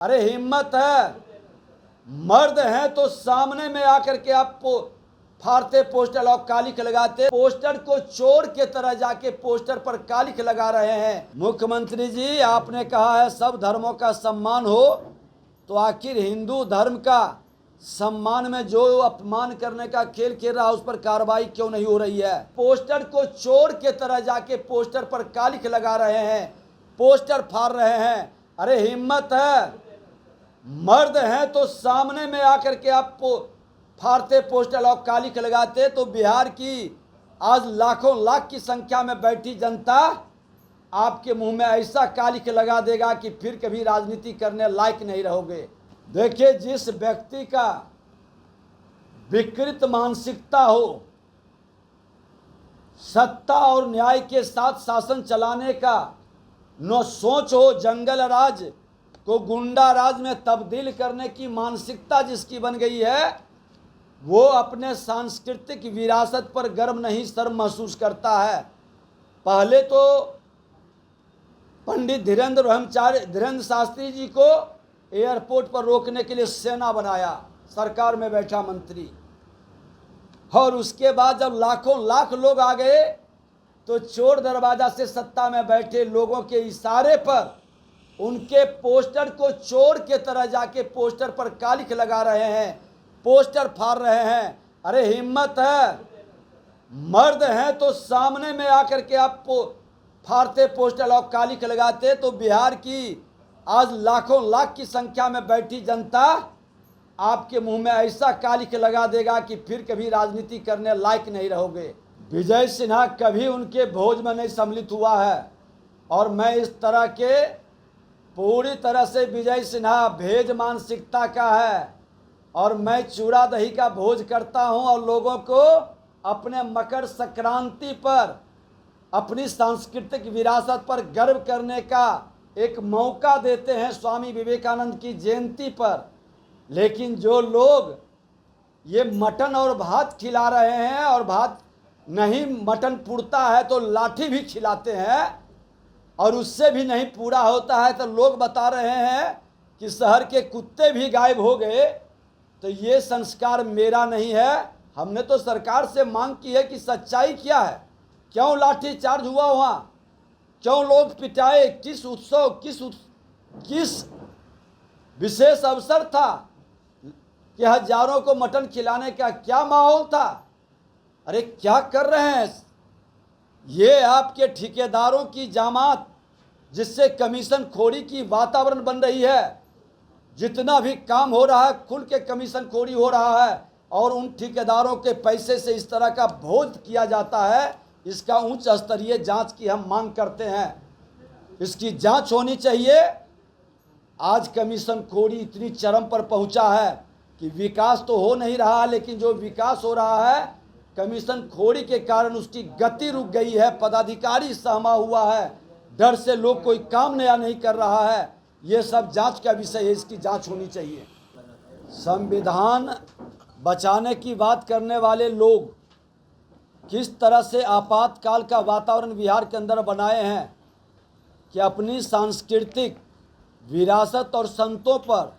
अरे हिम्मत है, मर्द हैं तो सामने में आकर के आप फाड़ते पोस्टर और कालिख लगाते। पोस्टर को चोर के तरह जाके पोस्टर पर कालिख लगा रहे हैं। मुख्यमंत्री जी, आपने कहा है सब धर्मों का सम्मान हो, तो आखिर हिंदू धर्म का सम्मान में जो अपमान करने का खेल खेल रहा है उस पर कार्रवाई क्यों नहीं हो रही है? पोस्टर को चोर के तरह जाके पोस्टर पर कालिख लगा रहे हैं, पोस्टर फाड़ रहे हैं। अरे हिम्मत है, मर्द हैं तो सामने में आकर के आप फाड़ते पोस्टर और कालिख लगाते, तो बिहार की आज लाखों लाख की संख्या में बैठी जनता आपके मुंह में ऐसा कालिख लगा देगा कि फिर कभी राजनीति करने लायक नहीं रहोगे। देखिए, जिस व्यक्ति का विकृत मानसिकता हो, सत्ता और न्याय के साथ शासन चलाने का न सोच हो, जंगल राज को गुंडा राज में तब्दील करने की मानसिकता जिसकी बन गई है, वो अपने सांस्कृतिक विरासत पर गर्व नहीं शर्म महसूस करता है। पहले तो पंडित धीरेन्द्र शास्त्री जी को एयरपोर्ट पर रोकने के लिए सेना बनाया, सरकार में बैठा मंत्री, और उसके बाद जब लाखों लाख लोग आ गए तो चोर दरवाजा से सत्ता में बैठे लोगों के इशारे पर उनके पोस्टर को चोर के तरह जाके पोस्टर पर कालिख लगा रहे हैं, पोस्टर फाड़ रहे हैं। अरे हिम्मत है, मर्द हैं तो सामने में आकर के आप फाड़ते पोस्टर और कालिख लगाते, तो बिहार की आज लाखों लाख की संख्या में बैठी जनता आपके मुंह में ऐसा कालिख लगा देगा कि फिर कभी राजनीति करने लायक नहीं रहोगे। विजय सिन्हा कभी उनके भोज में नहीं सम्मिलित हुआ है, और मैं इस तरह के पूरी तरह से विजय सिन्हा भेद मानसिकता का है, और मैं चूड़ा दही का भोज करता हूं और लोगों को अपने मकर संक्रांति पर अपनी सांस्कृतिक विरासत पर गर्व करने का एक मौका देते हैं स्वामी विवेकानंद की जयंती पर। लेकिन जो लोग ये मटन और भात खिला रहे हैं, और भात नहीं मटन पुड़ता है तो लाठी भी खिलाते हैं, और उससे भी नहीं पूरा होता है तो लोग बता रहे हैं कि शहर के कुत्ते भी गायब हो गए, तो ये संस्कार मेरा नहीं है। हमने तो सरकार से मांग की है कि सच्चाई क्या है, क्यों लाठी चार्ज हुआ वहाँ, क्यों लोग पिटाए, किस उत्सव किस विशेष अवसर था कि हजारों को मटन खिलाने का क्या माहौल था? अरे क्या कर रहे हैं ये आपके ठेकेदारों की जामात, जिससे कमीशन खोरी की वातावरण बन रही है। जितना भी काम हो रहा है खुल के कमीशन खोरी हो रहा है, और उन ठेकेदारों के पैसे से इस तरह का भोज किया जाता है। इसका उच्च स्तरीय जांच की हम मांग करते हैं, इसकी जांच होनी चाहिए। आज कमीशन खोरी इतनी चरम पर पहुंचा है कि विकास तो हो नहीं रहा, लेकिन जो विकास हो रहा है कमीशन खोरी के कारण उसकी गति रुक गई है। पदाधिकारी सहमा हुआ है, डर से लोग कोई काम नया नहीं कर रहा है। ये सब जांच का विषय है, इसकी जांच होनी चाहिए। संविधान बचाने की बात करने वाले लोग किस तरह से आपातकाल का वातावरण बिहार के अंदर बनाए हैं कि अपनी सांस्कृतिक विरासत और संतों पर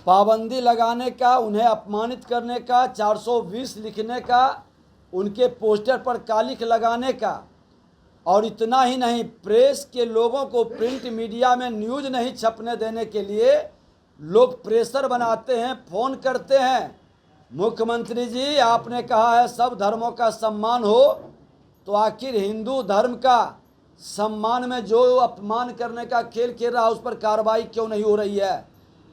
पाबंदी लगाने का, उन्हें अपमानित करने का, 420 लिखने का, उनके पोस्टर पर कालिख लगाने का, और इतना ही नहीं, प्रेस के लोगों को प्रिंट मीडिया में न्यूज़ नहीं छपने देने के लिए लोग प्रेशर बनाते हैं, फ़ोन करते हैं। मुख्यमंत्री जी, आपने कहा है सब धर्मों का सम्मान हो, तो आखिर हिंदू धर्म का सम्मान में जो अपमान करने का खेल खेल रहा है उस पर कार्रवाई क्यों नहीं हो रही है?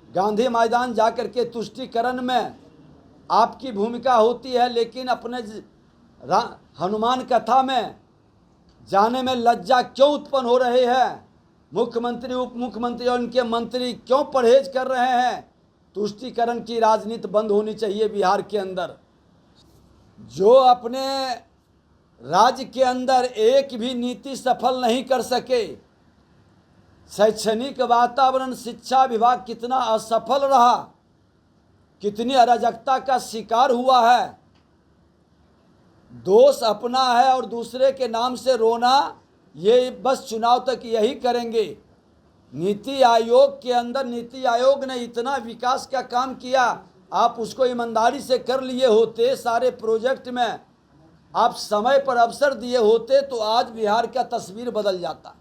गांधी मैदान जाकर के तुष्टीकरण में आपकी भूमिका होती है, लेकिन अपने हनुमान कथा में जाने में लज्जा क्यों उत्पन्न हो रही है? मुख्यमंत्री, उप मुख्यमंत्री और उनके मंत्री क्यों परहेज कर रहे हैं? तुष्टीकरण की राजनीति बंद होनी चाहिए बिहार के अंदर। जो अपने राज्य के अंदर एक भी नीति सफल नहीं कर सके, शैक्षणिक वातावरण, शिक्षा विभाग कितना असफल रहा, कितनी अराजकता का शिकार हुआ है। दोष अपना है और दूसरे के नाम से रोना, ये बस चुनाव तक यही करेंगे। नीति आयोग के अंदर नीति आयोग ने इतना विकास का काम किया, आप उसको ईमानदारी से कर लिए होते, सारे प्रोजेक्ट में आप समय पर अवसर दिए होते तो आज बिहार का तस्वीर बदल जाता।